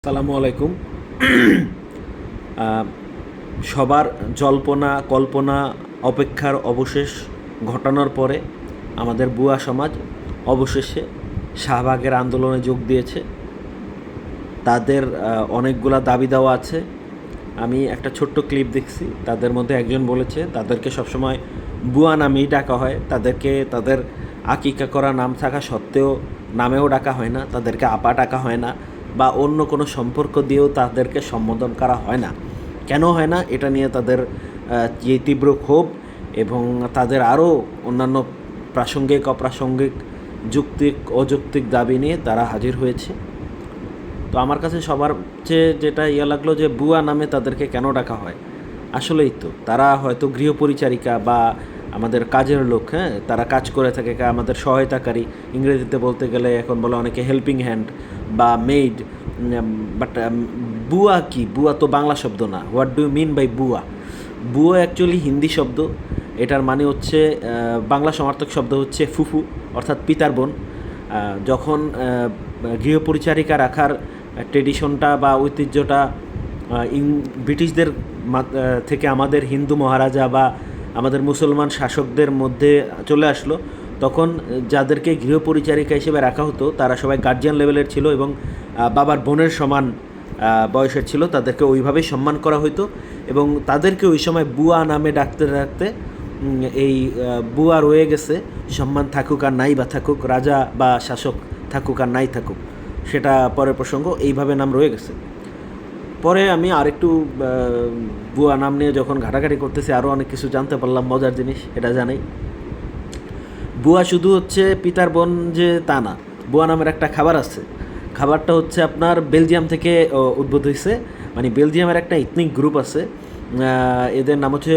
আসসালামু আলাইকুম। সবার জল্পনা কল্পনা অপেক্ষার অবশেষ ঘটানোর পরে আমাদের বুয়া সমাজ অবশেষে শাহবাগের আন্দোলনে যোগ দিয়েছে। তাদের অনেকগুলা দাবি দেওয়া আছে। আমি একটা ছোট্ট ক্লিপ দেখছি, তাদের মধ্যে একজন বলেছে তাদেরকে সবসময় বুয়া নামেই ডাকা হয়, তাদেরকে তাদের আকিকা করা নাম থাকা সত্ত্বেও নামেও ডাকা হয় না, তাদেরকে আপা ডাকা হয় না বা অন্য কোনো সম্পর্ক দিয়েও তাদেরকে সম্বোধন করা হয় না। কেন হয় না, এটা নিয়ে তাদের যে তীব্র ক্ষোভ এবং তাদের আরও অন্যান্য প্রাসঙ্গিক অপ্রাসঙ্গিক যৌক্তিক অযৌক্তিক দাবি নিয়ে তারা হাজির হয়েছে। তো আমার কাছে সবার চেয়ে যেটা লাগলো যে বুয়া নামে তাদেরকে কেন ডাকা হয়। আসলেই তো তারা হয়তো গৃহপরিচারিকা বা আমাদের কাজের লোক, হ্যাঁ, তারা কাজ করে থাকে, আমাদের সহায়তাকারী, ইংরেজিতে বলতে গেলে এখন বলে অনেকে হেল্পিং হ্যান্ড বা মেইড। বাট বুয়া কি? বুয়া তো বাংলা শব্দ না। What do you mean by বুয়া? বুয়া অ্যাকচুয়ালি হিন্দি শব্দ। এটার মানে হচ্ছে, বাংলা সমার্থক শব্দ হচ্ছে ফুফু, অর্থাৎ পিতার বোন। যখন গৃহপরিচারিকা রাখার ট্রেডিশনটা বা ঐতিহ্যটা ব্রিটিশদের থেকে আমাদের হিন্দু মহারাজা বা আমাদের মুসলমান শাসকদের মধ্যে চলে আসলো, তখন যাদেরকে গৃহপরিচারিকা হিসেবে রাখা হতো তারা সবাই গার্জিয়ান লেভেলের ছিল এবং বাবার বোনের সমান বয়সের ছিল, তাদেরকে ওইভাবেই সম্মান করা হতো এবং তাদেরকে ওই সময় বুয়া নামে ডাকতে ডাকতে এই বুয়া রয়ে গেছে। সম্মান থাকুক আর নাই বা থাকুক, রাজা বা শাসক থাকুক আর নাই থাকুক, সেটা পরের প্রসঙ্গ, এইভাবে নাম রয়ে গেছে। পরে আমি আরেকটু বুয়া নাম নিয়ে যখন ঘাটাঘাটি করতেছি আরও অনেক কিছু জানতে পারলাম, মজার জিনিস এটা জানাই। বুয়া শুধু হচ্ছে পিতার বোন যে তা না, বুয়া নামের একটা খাবার আছে। খাবারটা হচ্ছে আপনার বেলজিয়াম থেকে উদ্ভূত হয়েছে। মানে বেলজিয়ামের একটা ইথনিক গ্রুপ আছে, এদের নাম হচ্ছে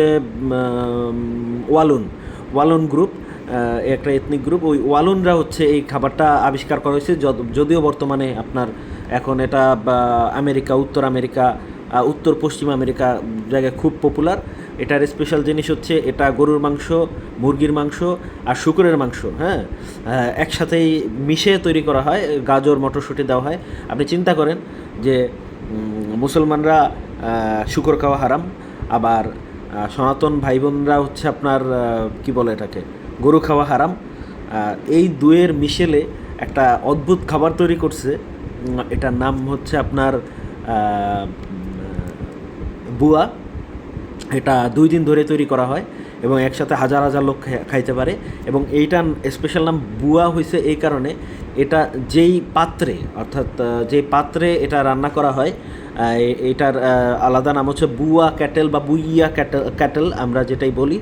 ওয়ালুন ওয়ালুন গ্রুপ, একটা এথনিক গ্রুপ। ওই ওয়ালুনরা হচ্ছে এই খাবারটা আবিষ্কার করা হয়েছে। যদিও বর্তমানে আপনার এখন এটা আমেরিকা, উত্তর আমেরিকা, উত্তর পশ্চিম আমেরিকা জায়গায় খুব পপুলার। এটার স্পেশাল জিনিস হচ্ছে এটা গরুর মাংস, মুরগির মাংস আর শুকরের মাংস, হ্যাঁ, একসাথেই মিশিয়ে তৈরি করা হয়, গাজর মটরশুঁটি দেওয়া হয়। আপনি চিন্তা করেন যে মুসলমানরা শুকর খাওয়া হারাম, আবার সনাতন ভাই বোনরা হচ্ছে আপনার কি বলে এটাকে, গরু খাওয়া হারাম। এই দুয়ের মিশেলে একটা অদ্ভুত খাবার তৈরি করছে। এটার নাম হচ্ছে আপনার বুয়া। এটা 2 দিন ধরে তৈরি করা হয় এবং একসাথে হাজার হাজার লোক খাইতে পারে। এবং এইটার স্পেশাল নাম বুয়া হয়েছে এই কারণে, এটা যেই পাত্রে, অর্থাৎ যেই পাত্রে এটা রান্না করা হয়, এটার আলাদা নাম হচ্ছে বুয়া ক্যাটেল বা বুইয়া ক্যাটেল আমরা যেটাই বলি।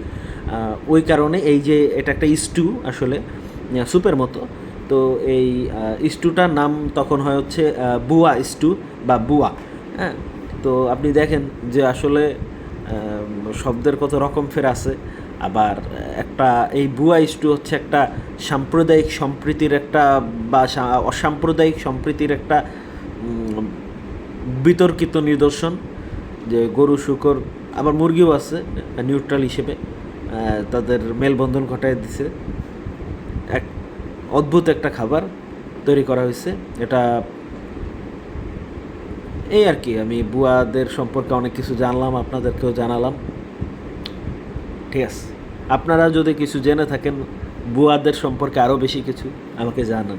ওই কারণে এই যে এটা একটা স্টু, আসলে স্যুপের মতো। তো এই স্টুটার নাম তখন হয় হচ্ছে বুয়া স্টু বা বুয়া, হ্যাঁ। তো আপনি দেখেন যে আসলে শব্দের কত রকম ফের আছে। আবার একটা এই বুয়া স্টু হচ্ছে একটা সাম্প্রদায়িক সম্প্রীতির একটা বা অসাম্প্রদায়িক সম্প্রীতির একটা বিতর্কিত নিদর্শন, যে গরু শুকর আবার মুরগিও আছে নিউট্রাল হিসেবে, তাদের মেলবন্ধন ঘটায় দিছে। এক অদ্ভুত একটা খাবার তৈরি করা হয়েছে। এটা এই আর কি, আমি বুয়াদের সম্পর্কে অনেক কিছু জানলাম, আপনাদেরকেও জানালাম। ঠিক আছে, আপনারা যদি কিছু জেনে থাকেন বুয়াদের সম্পর্কে আরও বেশি কিছু, আমাকে জানান।